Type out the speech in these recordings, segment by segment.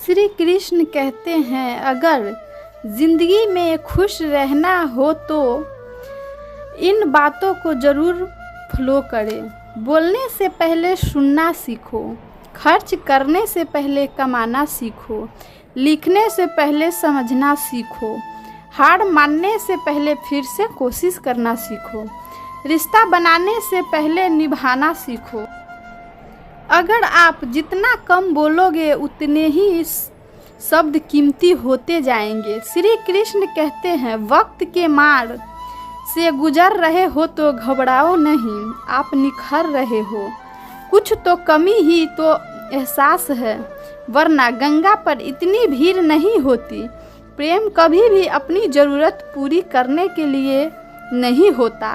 श्री कृष्ण कहते हैं, अगर जिंदगी में खुश रहना हो तो इन बातों को ज़रूर फॉलो करें। बोलने से पहले सुनना सीखो, खर्च करने से पहले कमाना सीखो, लिखने से पहले समझना सीखो, हार मानने से पहले फिर से कोशिश करना सीखो, रिश्ता बनाने से पहले निभाना सीखो। अगर आप जितना कम बोलोगे उतने ही शब्द कीमती होते जाएंगे। श्री कृष्ण कहते हैं, वक्त के मार से गुजर रहे हो तो घबराओ नहीं, आप निखर रहे हो। कुछ तो कमी ही तो एहसास है, वरना गंगा पर इतनी भीड़ नहीं होती। प्रेम कभी भी अपनी ज़रूरत पूरी करने के लिए नहीं होता।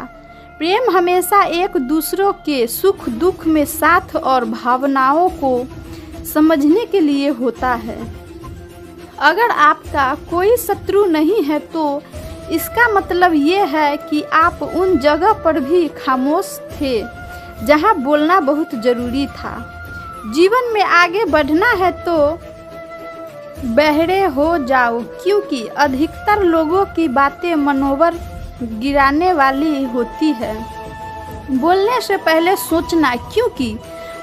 प्रेम हमेशा एक दूसरों के सुख दुख में साथ और भावनाओं को समझने के लिए होता है। अगर आपका कोई शत्रु नहीं है तो इसका मतलब ये है कि आप उन जगह पर भी खामोश थे जहां बोलना बहुत ज़रूरी था। जीवन में आगे बढ़ना है तो बहरे हो जाओ, क्योंकि अधिकतर लोगों की बातें मनोबल गिराने वाली होती है। बोलने से पहले सोचना, क्योंकि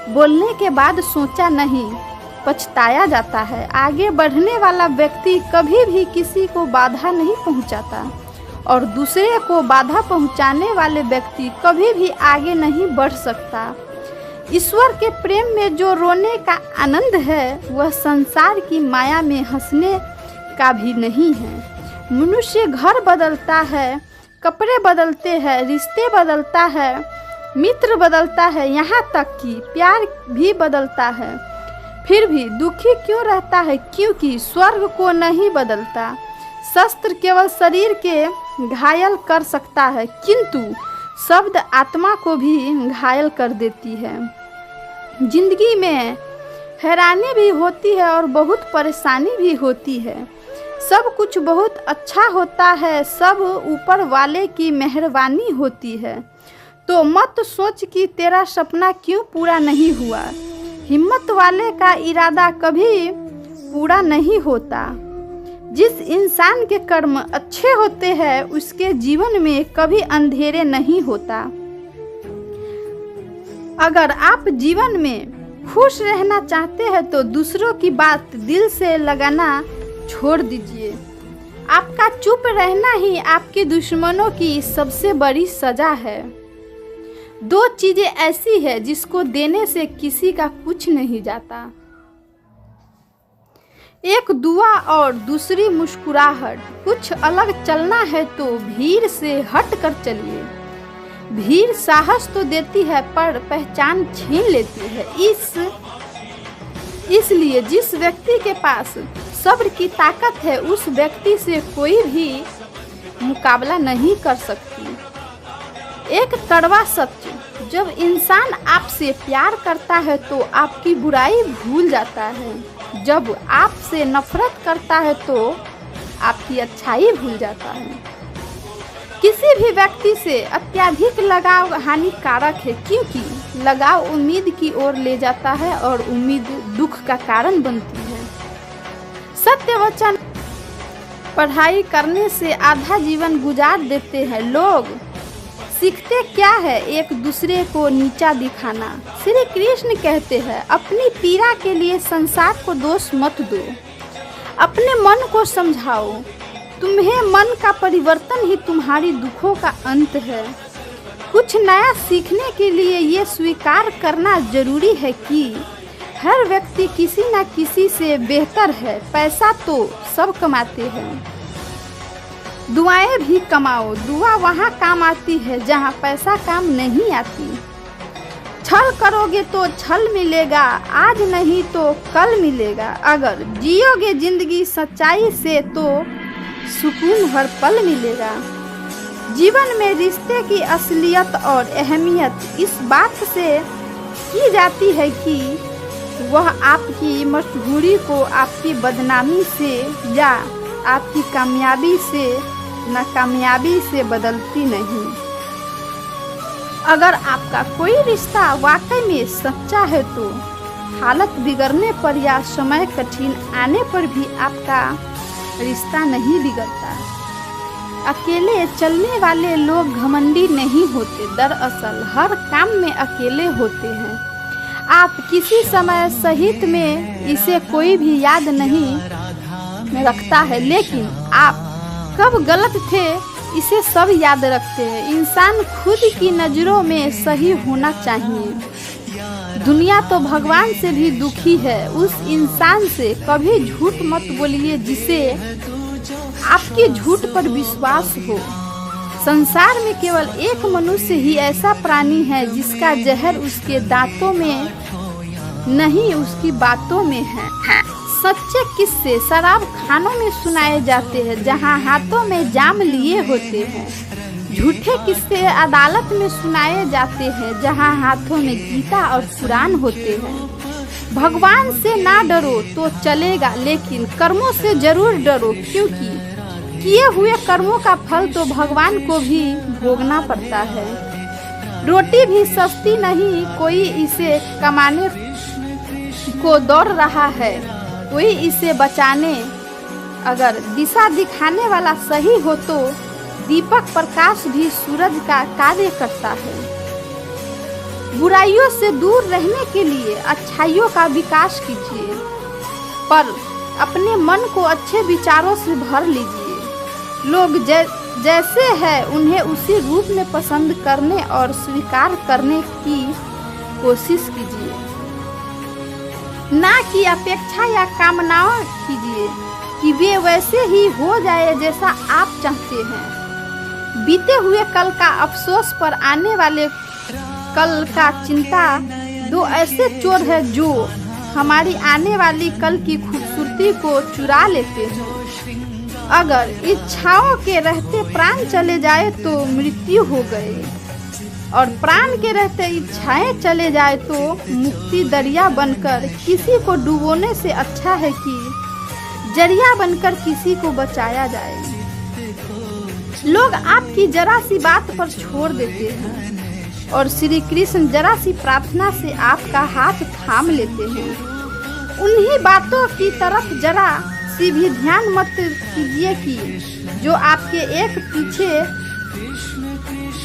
बोलने के बाद सोचा नहीं पछताया जाता है। आगे बढ़ने वाला व्यक्ति कभी भी किसी को बाधा नहीं पहुंचाता और दूसरे को बाधा पहुंचाने वाले व्यक्ति कभी भी आगे नहीं बढ़ सकता। ईश्वर के प्रेम में जो रोने का आनंद है वह संसार की माया में हंसने का भी नहीं है। मनुष्य घर बदलता है, कपड़े बदलते हैं, रिश्ते बदलता है, मित्र बदलता है, यहाँ तक कि प्यार भी बदलता है, फिर भी दुखी क्यों रहता है? क्योंकि स्वर्ग को नहीं बदलता। शस्त्र केवल शरीर के घायल कर सकता है, किंतु शब्द आत्मा को भी घायल कर देती है। जिंदगी में हैरानी भी होती है और बहुत परेशानी भी होती है। सब कुछ बहुत अच्छा होता है, सब ऊपर वाले की मेहरबानी होती है। तो मत सोच कि तेरा सपना क्यों पूरा नहीं हुआ। हिम्मत वाले का इरादा कभी पूरा नहीं होता। जिस इंसान के कर्म अच्छे होते हैं उसके जीवन में कभी अंधेरे नहीं होता। अगर आप जीवन में खुश रहना चाहते हैं तो दूसरों की बात दिल से लगाना छोड़ दीजिए। आपका चुप रहना ही आपके दुश्मनों की सबसे बड़ी सजा है। दो चीजें ऐसी है जिसको देने से किसी का कुछ नहीं जाता, एक दुआ और दूसरी मुस्कुराहट। कुछ अलग चलना है तो भीड़ से हट कर चलिए। भीड़ साहस तो देती है पर पहचान छीन लेती है। इसलिए जिस व्यक्ति के पास सब्र की ताकत है उस व्यक्ति से कोई भी मुकाबला नहीं कर सकती। एक कड़वा सत्य, जब इंसान आपसे प्यार करता है तो आपकी बुराई भूल जाता है, जब आपसे नफरत करता है तो आपकी अच्छाई भूल जाता है। किसी भी व्यक्ति से अत्यधिक लगाव हानिकारक है, क्योंकि लगाव उम्मीद की ओर ले जाता है और उम्मीद दुख का कारण बनती है। सत्य वचन पढ़ाई करने से आधा जीवन गुजार देते हैं लोग। सीखते क्या है? एक दूसरे को नीचा दिखाना। श्री कृष्ण कहते हैं, अपनी पीड़ा के लिए संसार को दोष मत दो, अपने मन को समझाओ। तुम्हें मन का परिवर्तन ही तुम्हारी दुखों का अंत है। कुछ नया सीखने के लिए ये स्वीकार करना जरूरी है कि हर व्यक्ति किसी न किसी से बेहतर है। पैसा तो सब कमाते हैं, दुआएं भी कमाओ। दुआ वहाँ काम आती है जहाँ पैसा काम नहीं आती। छल करोगे तो छल मिलेगा, आज नहीं तो कल मिलेगा। अगर जियोगे जिंदगी सच्चाई से तो सुकून हर पल मिलेगा। जीवन में रिश्ते की असलियत और अहमियत इस बात से की जाती है कि वह आपकी मशहूरी को आपकी बदनामी से या आपकी कामयाबी से नाकामयाबी से बदलती नहीं। अगर आपका कोई रिश्ता वाकई में सच्चा है तो हालत बिगड़ने पर या समय कठिन आने पर भी आपका रिश्ता नहीं बिगड़ता। अकेले चलने वाले लोग घमंडी नहीं होते, दरअसल हर काम में अकेले होते हैं। आप किसी समय सहित में इसे कोई भी याद नहीं रखता है, लेकिन आप कब गलत थे इसे सब याद रखते हैं। इंसान खुद की नज़रों में सही होना चाहिए। दुनिया तो भगवान से भी दुखी है। उस इंसान से कभी झूठ मत बोलिए जिसे आपके झूठ पर विश्वास हो। संसार में केवल एक मनुष्य ही ऐसा प्राणी है जिसका जहर उसके दांतों में नहीं उसकी बातों में है। सच्चे किस्से शराब खानों में सुनाए जाते हैं जहां हाथों में जाम लिए होते हैं। झूठे किस्से अदालत में सुनाए जाते हैं जहां हाथों में गीता और कुरान होते हैं। भगवान से ना डरो तो चलेगा, लेकिन कर्मों से जरूर डरो, क्योंकि किए हुए कर्मों का फल तो भगवान को भी भोगना पड़ता है। रोटी भी सस्ती नहीं, कोई इसे कमाने को दौड़ रहा है, कोई इसे बचाने। अगर दिशा दिखाने वाला सही हो तो दीपक प्रकाश भी सूरज का कार्य करता है। बुराइयों से दूर रहने के लिए अच्छाइयों का विकास कीजिए, पर अपने मन को अच्छे विचारों से भर लीजिए। लोग जैसे हैं उन्हें उसी रूप में पसंद करने और स्वीकार करने की कोशिश कीजिए, ना कि अपेक्षा या कामनाएं कीजिए कि वे वैसे ही हो जाए जैसा आप चाहते हैं। बीते हुए कल का अफसोस पर आने वाले कल का चिंता दो ऐसे चोर हैं जो हमारी आने वाली कल की खूबसूरती को चुरा लेते हैं। अगर इच्छाओं के रहते प्राण चले जाए तो मृत्यु हो गए, और प्राण के रहते इच्छाएं चले जाए तो मुक्ति दरिया बनकर किसी को डुबोने से अच्छा है कि जरिया बनकर किसी को बचाया जाए। लोग आपकी जरा सी बात पर छोड़ देते हैं और श्री कृष्ण जरा सी प्रार्थना से आपका हाथ थाम लेते हैं। उन्हीं बातों की तरफ जरा सी भी ध्यान मत कीजिए कि जो आपके एक पीछे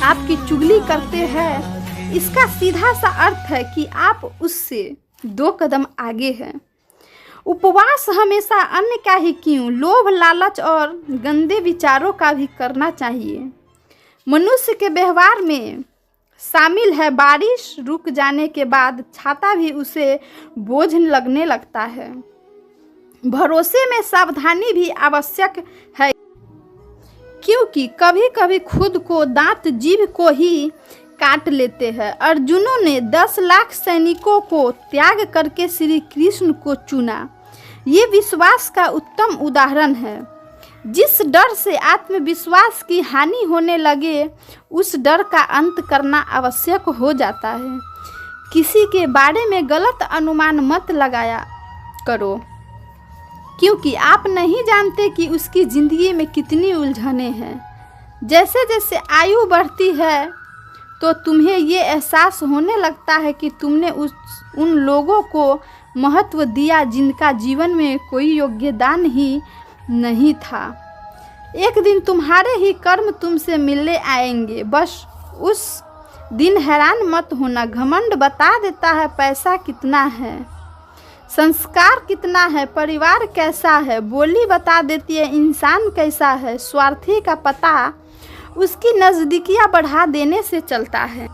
आपकी चुगली करते हैं। इसका सीधा सा अर्थ है कि आप उससे 2 कदम आगे हैं। उपवास हमेशा अन्य का ही क्यों, लोभ लालच और गंदे विचारों का भी करना चाहिए। मनुष्य के व्यवहार में शामिल है बारिश रुक जाने के बाद छाता भी उसे बोझ लगने लगता है। भरोसे में सावधानी भी आवश्यक है, क्योंकि कभी कभी खुद को दांत जीभ को ही काट लेते हैं। अर्जुनों ने 10 लाख सैनिकों को त्याग करके श्री कृष्ण को चुना। ये विश्वास का उत्तम उदाहरण है। जिस डर से आत्मविश्वास की हानि होने लगे उस डर का अंत करना आवश्यक हो जाता है। किसी के बारे में गलत अनुमान मत लगाया करो, क्योंकि आप नहीं जानते कि उसकी ज़िंदगी में कितनी उलझनें हैं। जैसे जैसे आयु बढ़ती है तो तुम्हें ये एहसास होने लगता है कि तुमने उन लोगों को महत्व दिया जिनका जीवन में कोई योगदान ही नहीं था। एक दिन तुम्हारे ही कर्म तुमसे मिलने आएंगे। बस उस दिन हैरान मत होना। घमंड बता देता है पैसा कितना है, संस्कार कितना है, परिवार कैसा है। बोली बता देती है इंसान कैसा है। स्वार्थी का पता उसकी नज़दीकियाँ बढ़ा देने से चलता है।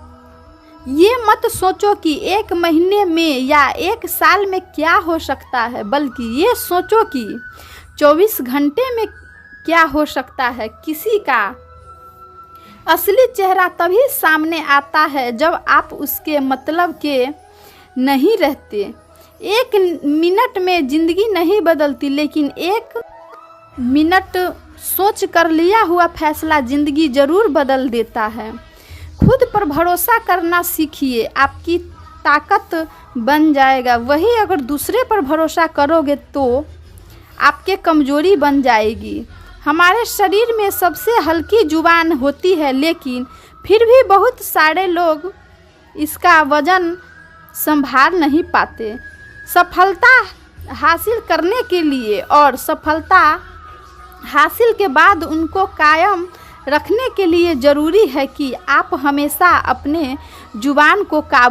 ये मत सोचो कि 1 महीने में या 1 साल में क्या हो सकता है, बल्कि ये सोचो कि 24 घंटे में क्या हो सकता है। किसी का असली चेहरा तभी सामने आता है जब आप उसके मतलब के नहीं रहते। 1 मिनट में जिंदगी नहीं बदलती, लेकिन 1 मिनट सोच कर लिया हुआ फैसला जिंदगी जरूर बदल देता है। खुद पर भरोसा करना सीखिए, आपकी ताकत बन जाएगा। वही अगर दूसरे पर भरोसा करोगे तो आपके कमजोरी बन जाएगी। हमारे शरीर में सबसे हल्की जुबान होती है, लेकिन फिर भी बहुत सारे लोग इसका वजन संभाल नहीं पाते। सफलता हासिल करने के लिए और सफलता हासिल के बाद उनको कायम रखने के लिए ज़रूरी है कि आप हमेशा अपने जुबान को काबू